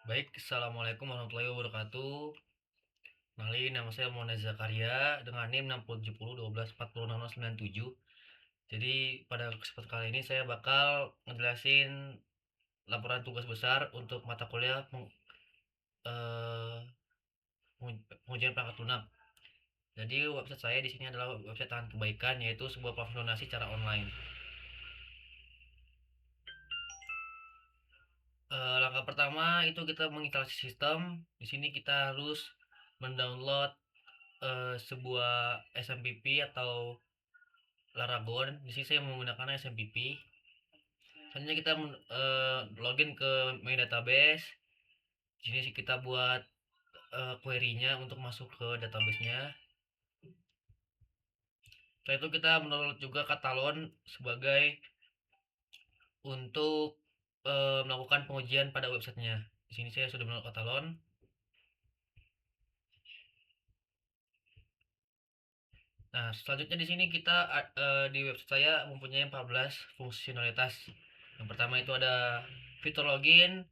Baik, assalamualaikum warahmatullahi wabarakatuh. Kenalin, nama saya Muhammad Zakaria dengan NIM 607012400097. Jadi pada kesempatan kali ini saya bakal ngejelasin laporan tugas besar untuk mata kuliah eh, pengujian perangkat lunak. Jadi website saya di sini adalah website Tahan Kebaikan, yaitu sebuah platform donasi secara online. Langkah pertama itu kita menginstalasi sistem. Di sini kita harus mendownload sebuah SMPP atau Laragon. Di sini saya menggunakan SMPP. Selanjutnya kita login ke main database. Di sini kita buat query-nya untuk masuk ke database-nya. Setelah itu kita mendownload juga Katalon sebagai untuk melakukan pengujian pada websitenya. Di sini saya sudah mendownload Katalon. Nah, selanjutnya di sini kita di website saya mempunyai 14 fungsionalitas. Yang pertama itu ada fitur login.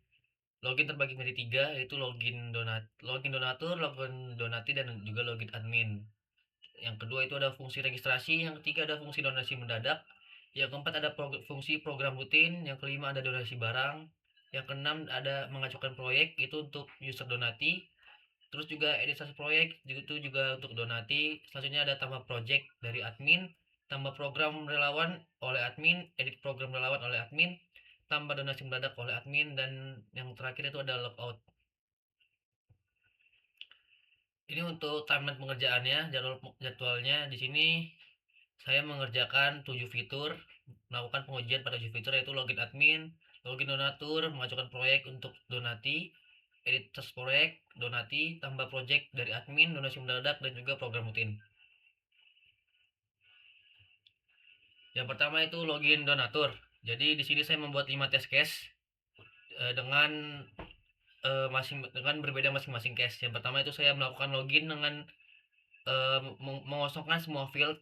Login terbagi menjadi tiga, yaitu login donatur, login donati, dan juga login admin. Yang kedua itu ada fungsi registrasi, yang ketiga ada fungsi donasi mendadak, yang keempat ada fungsi program rutin, yang kelima ada donasi barang, yang keenam ada mengajukan proyek itu untuk user donati, terus juga editasi proyek itu juga untuk donati. Selanjutnya ada tambah project dari admin, tambah program relawan oleh admin, edit program relawan oleh admin, tambah donasi mendadak oleh admin, dan yang terakhir itu ada logout. Ini untuk timeline pengerjaannya, jadwalnya di sini saya mengerjakan 7 fitur, melakukan pengujian pada 7 fitur, yaitu login admin, login donatur, mengajukan proyek untuk donati, edit test proyek, donati, tambah project dari admin, donasi mendadak, dan juga program rutin. Yang pertama itu login donatur. Jadi di sini saya membuat 5 test case dengan dengan berbeda masing-masing case. Yang pertama itu saya melakukan login dengan mengosongkan semua field.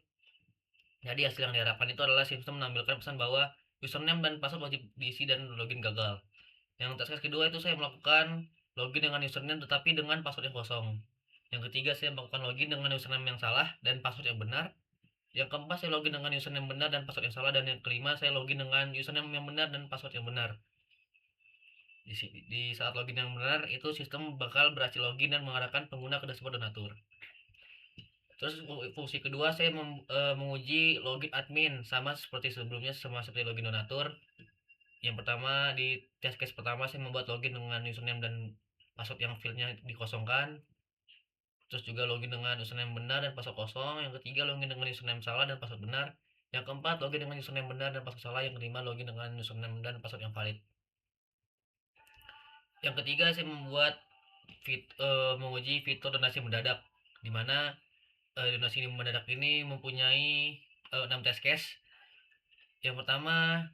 Jadi hasil yang diharapkan itu adalah sistem menampilkan pesan bahwa username dan password wajib diisi dan login gagal. Yang tes kedua itu saya melakukan login dengan username tetapi dengan password yang kosong. Yang ketiga saya melakukan login dengan username yang salah dan password yang benar. Yang keempat saya login dengan username benar dan password yang salah, dan yang kelima saya login dengan username yang benar dan password yang benar. Di saat login yang benar itu sistem bakal berhasil login dan mengarahkan pengguna ke dashboard donatur. Terus fungsi kedua saya menguji login admin sama seperti sebelumnya, sama seperti login donatur. Yang pertama di test case pertama saya membuat login dengan username dan password yang fieldnya dikosongkan. Terus juga login dengan username benar dan password kosong. Yang ketiga login dengan username salah dan password benar. Yang keempat login dengan username benar dan password salah. Yang kelima login dengan username dan password yang valid. Yang ketiga saya membuat menguji fitur donasi mendadak, di mana donasi mendadak ini mempunyai 6 test case. Yang pertama,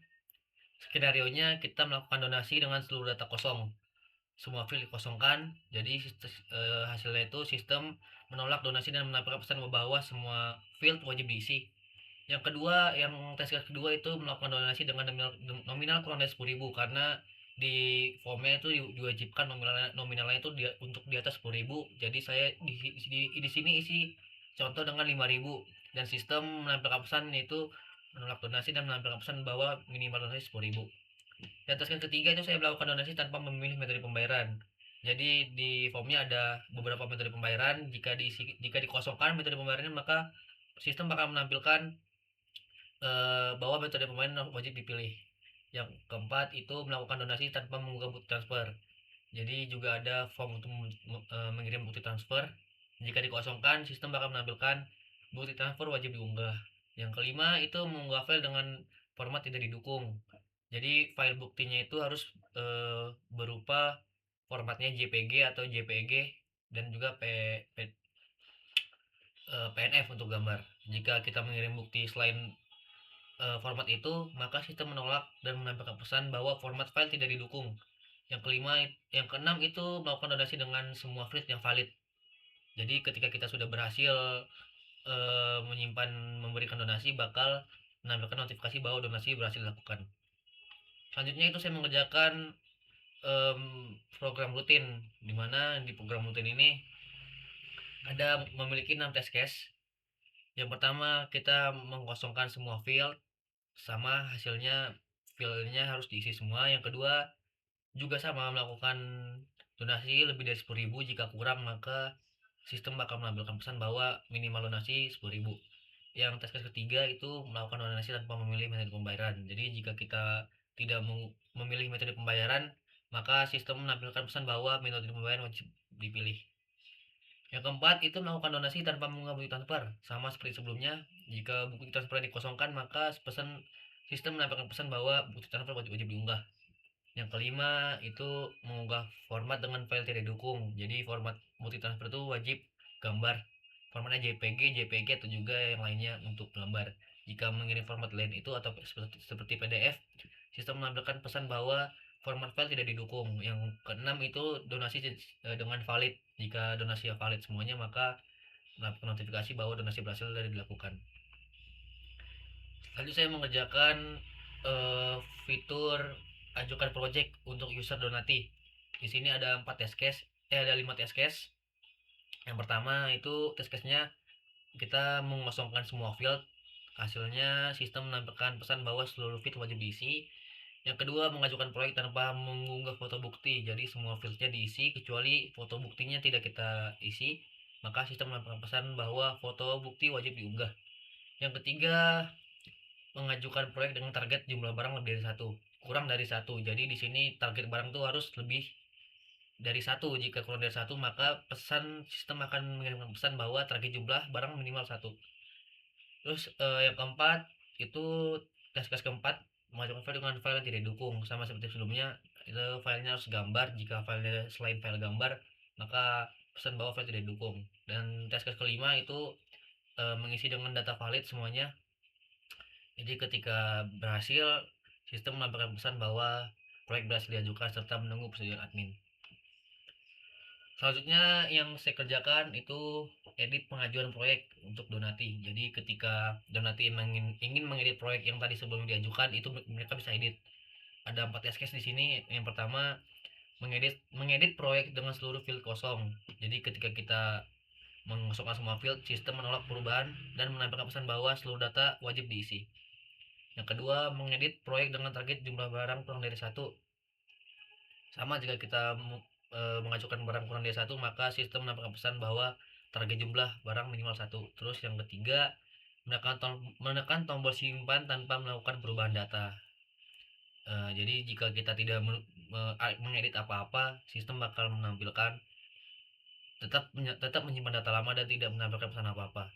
skenario nya kita melakukan donasi dengan seluruh data kosong, semua file dikosongkan. Jadi hasilnya itu sistem menolak donasi dan menampilkan pesan bahwa semua field wajib diisi. Yang kedua, yang tes kedua itu melakukan donasi dengan nominal kurang dari 10.000, karena di formnya itu diwajibkan nominalnya itu untuk di atas 10.000. Jadi saya di sini isi contoh dengan 5.000, dan sistem menampilkan pesan yaitu menolak donasi dan menampilkan pesan bahwa minimal donasi 10.000. Dan tes ketiga itu saya melakukan donasi tanpa memilih metode pembayaran. Jadi di formnya ada beberapa metode pembayaran. Jika dikosongkan metode pembayarannya, maka sistem bakal menampilkan bahwa metode pembayaran wajib dipilih. Yang keempat itu melakukan donasi tanpa mengunggah bukti transfer. Jadi juga ada form untuk mengirim bukti transfer. Jika dikosongkan, sistem bakal menampilkan bukti transfer wajib diunggah. Yang kelima itu mengunggah file dengan format tidak didukung. Jadi file buktinya itu harus berupa formatnya JPG atau JPG, dan juga PNF untuk gambar. Jika kita mengirim bukti selain format itu, maka sistem menolak dan menampilkan pesan bahwa format file tidak didukung. Yang keenam itu melakukan donasi dengan semua field yang valid. Jadi ketika kita sudah berhasil memberikan donasi, bakal menampilkan notifikasi bahwa donasi berhasil dilakukan. Selanjutnya itu saya mengerjakan program rutin, di mana di program rutin ini ada memiliki 6 test case. Yang pertama kita mengkosongkan semua field sama hasilnya filenya harus diisi semua. Yang kedua juga sama melakukan donasi lebih dari 10.000, jika kurang maka sistem bakal menampilkan pesan bahwa minimal donasi 10.000. Yang tes case ketiga itu melakukan donasi tanpa memilih metode pembayaran. Jadi jika kita tidak memilih metode pembayaran, maka sistem menampilkan pesan bahwa metode pembayaran wajib dipilih. Yang keempat itu melakukan donasi tanpa mengunggah bukti transfer. Sama seperti sebelumnya, jika bukti transfer dikosongkan maka sistem menampilkan pesan bahwa bukti transfer wajib diunggah. Yang kelima itu mengunggah format dengan file tidak didukung. Jadi format multi transfer itu wajib gambar. Formatnya JPG, JPG atau juga yang lainnya untuk gambar. Jika mengirim format lain itu atau seperti PDF, sistem menampilkan pesan bahwa format file tidak didukung. Yang keenam itu donasi dengan valid. Jika donasi valid semuanya maka notifikasi bahwa donasi berhasil dilakukan. Lalu saya mengerjakan fitur ajukan project untuk user donati. Di sini ada 4 test case, ada 5 test case. Yang pertama itu test case-nya kita mengosongkan semua field. Hasilnya sistem menampilkan pesan bahwa seluruh field wajib diisi. Yang kedua, mengajukan proyek tanpa mengunggah foto bukti. Jadi semua fieldnya diisi kecuali foto buktinya tidak kita isi. Maka sistem menampilkan pesan bahwa foto bukti wajib diunggah. Yang ketiga, mengajukan proyek dengan target jumlah barang lebih dari satu, kurang dari satu. Jadi di sini target barang tuh harus lebih dari satu. Jika kurang dari satu maka sistem akan mengirimkan pesan bahwa target jumlah barang minimal satu. Terus yang keempat itu tes case keempat, mengajukan file dengan file yang tidak didukung. Sama seperti sebelumnya, itu filenya harus gambar. Jika filenya selain file gambar maka pesan bahwa file tidak didukung. Dan tes case kelima itu mengisi dengan data valid semuanya. Jadi ketika berhasil, sistem menampilkan pesan bahwa proyek berhasil diajukan serta menunggu persetujuan admin. Selanjutnya yang saya kerjakan itu edit pengajuan proyek untuk donati. Jadi ketika donati ingin mengedit proyek yang tadi sebelum diajukan, itu mereka bisa edit. Ada 4 test case di sini. Yang pertama, mengedit proyek dengan seluruh field kosong. Jadi ketika kita mengosongkan semua field, sistem menolak perubahan dan menampilkan pesan bahwa seluruh data wajib diisi. Yang kedua, mengedit proyek dengan target jumlah barang kurang dari satu. Sama jika kita mengajukan barang kurang dari satu, maka sistem menampilkan pesan bahwa target jumlah barang minimal satu. Terus yang ketiga, menekan tombol simpan tanpa melakukan perubahan data. Jadi jika kita tidak mengedit apa-apa, sistem bakal menampilkan tetap menyimpan data lama dan tidak menampilkan pesan apa-apa.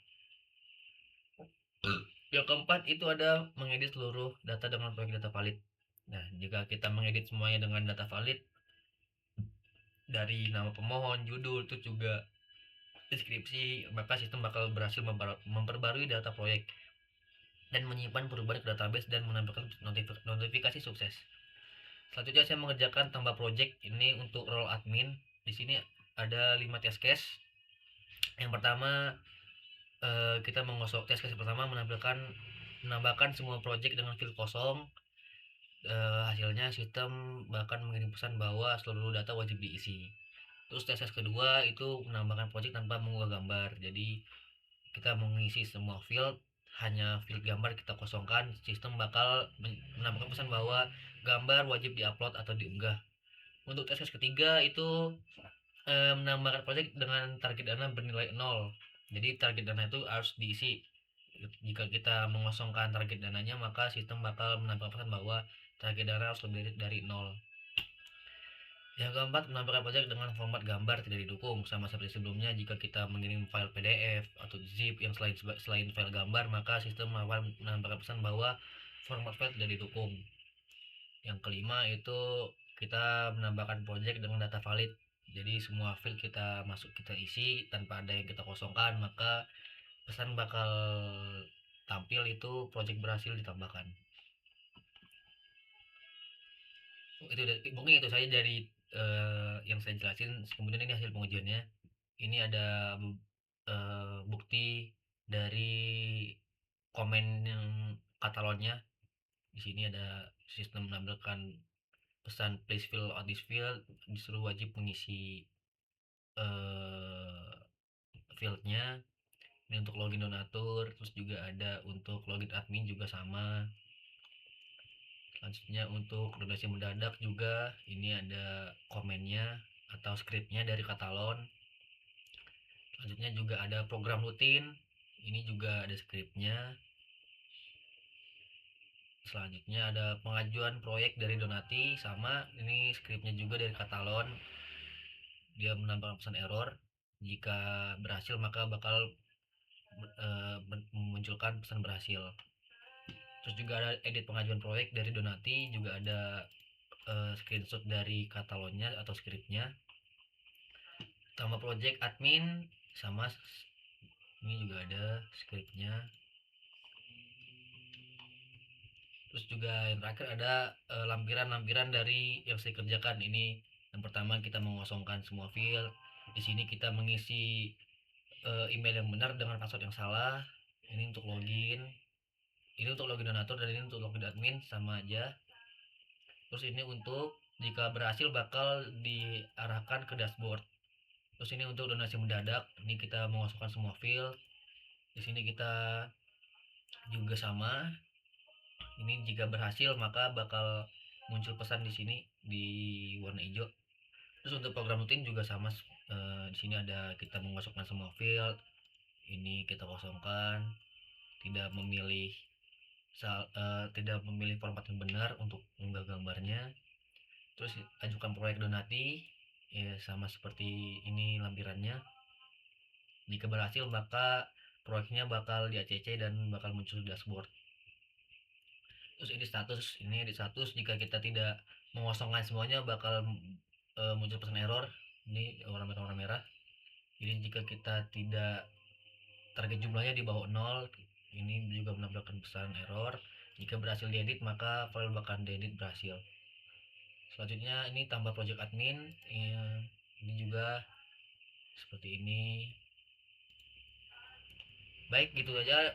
Yang keempat itu ada mengedit seluruh data dengan proyek data valid. Nah, jika kita mengedit semuanya dengan data valid, dari nama pemohon, judul, itu juga deskripsi, maka sistem bakal berhasil memperbarui data proyek dan menyimpan perubahan ke database dan menampilkan notifikasi sukses. Selanjutnya saya mengerjakan tambah project ini untuk role admin. Di sini ada 5 test case. Yang pertama, kita test case pertama menambahkan semua project dengan field kosong. Hasilnya sistem bahkan mengirim pesan bahwa seluruh data wajib diisi. Terus tes kedua itu menambahkan project tanpa mengunggah gambar. Jadi kita mengisi semua field, hanya field gambar kita kosongkan. Sistem bakal menambahkan pesan bahwa gambar wajib diupload atau diunggah. Untuk tes ketiga itu menambahkan project dengan target dana bernilai 0. Jadi target dana itu harus diisi. Jika kita mengosongkan target dananya maka sistem bakal menambahkan pesan bahwa target dana harus lebih dari 0. Yang keempat, menambahkan project dengan format gambar tidak didukung. Sama seperti sebelumnya, jika kita mengirim file PDF atau zip yang selain file gambar, maka sistem menambahkan pesan bahwa format file tidak didukung. Yang kelima itu kita menambahkan project dengan data valid. Jadi semua file kita isi tanpa ada yang kita kosongkan, maka pesan bakal tampil itu project berhasil ditambahkan. Mungkin itu saja dari yang saya jelasin. Kemudian ini hasil pengujiannya. Ini ada bukti dari komen yang katalognya. Di sini ada sistem menampilkan pesan please fill out this field, disuruh wajib mengisi eh, fieldnya. Ini untuk login donatur, terus juga ada untuk login admin juga sama. Selanjutnya untuk donasi mendadak juga ini ada komennya atau skripnya dari Katalon. Selanjutnya juga ada program rutin, ini juga ada skripnya. Selanjutnya ada pengajuan proyek dari donati, sama ini skripnya juga dari Katalon. Dia menambahkan pesan error, jika berhasil maka bakal memunculkan pesan berhasil. Terus juga ada edit pengajuan proyek dari donati, juga ada screenshot dari katalognya atau skripnya. Tambah project admin sama, ini juga ada skripnya. Terus juga yang terakhir ada lampiran-lampiran dari yang saya kerjakan ini. Yang pertama kita mengosongkan semua file. Di sini kita mengisi email yang benar dengan password yang salah. Ini untuk login. Ini untuk login donatur dan ini untuk login admin sama aja. Terus ini untuk jika berhasil bakal diarahkan ke dashboard. Terus ini untuk donasi mendadak. Ini kita mengosongkan semua file. Di sini kita juga sama. Ini jika berhasil maka bakal muncul pesan di sini di warna hijau. Terus untuk program rutin juga sama. Di sini ada kita memasukkan semua field. Ini kita kosongkan, tidak memilih tidak memilih format yang benar untuk mengunggah gambarnya. Terus ajukan proyek donati, ya sama seperti ini lampirannya. Jika berhasil maka proyeknya bakal di ACC dan bakal muncul di dashboard. Terus ini di status jika kita tidak mengosongkan semuanya bakal muncul pesan error. Ini warna merah. Ini jika kita tidak target jumlahnya di bawah 0, ini juga menambahkan pesan error. Jika berhasil diedit maka file bakal diedit berhasil. Selanjutnya ini tambah project admin, ini juga seperti ini. Baik, gitu aja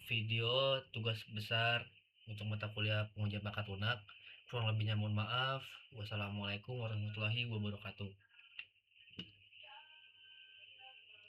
video tugas besar untuk mata kuliah pengujian bakat lunak. Kurang lebihnya mohon maaf. Wassalamualaikum warahmatullahi wabarakatuh.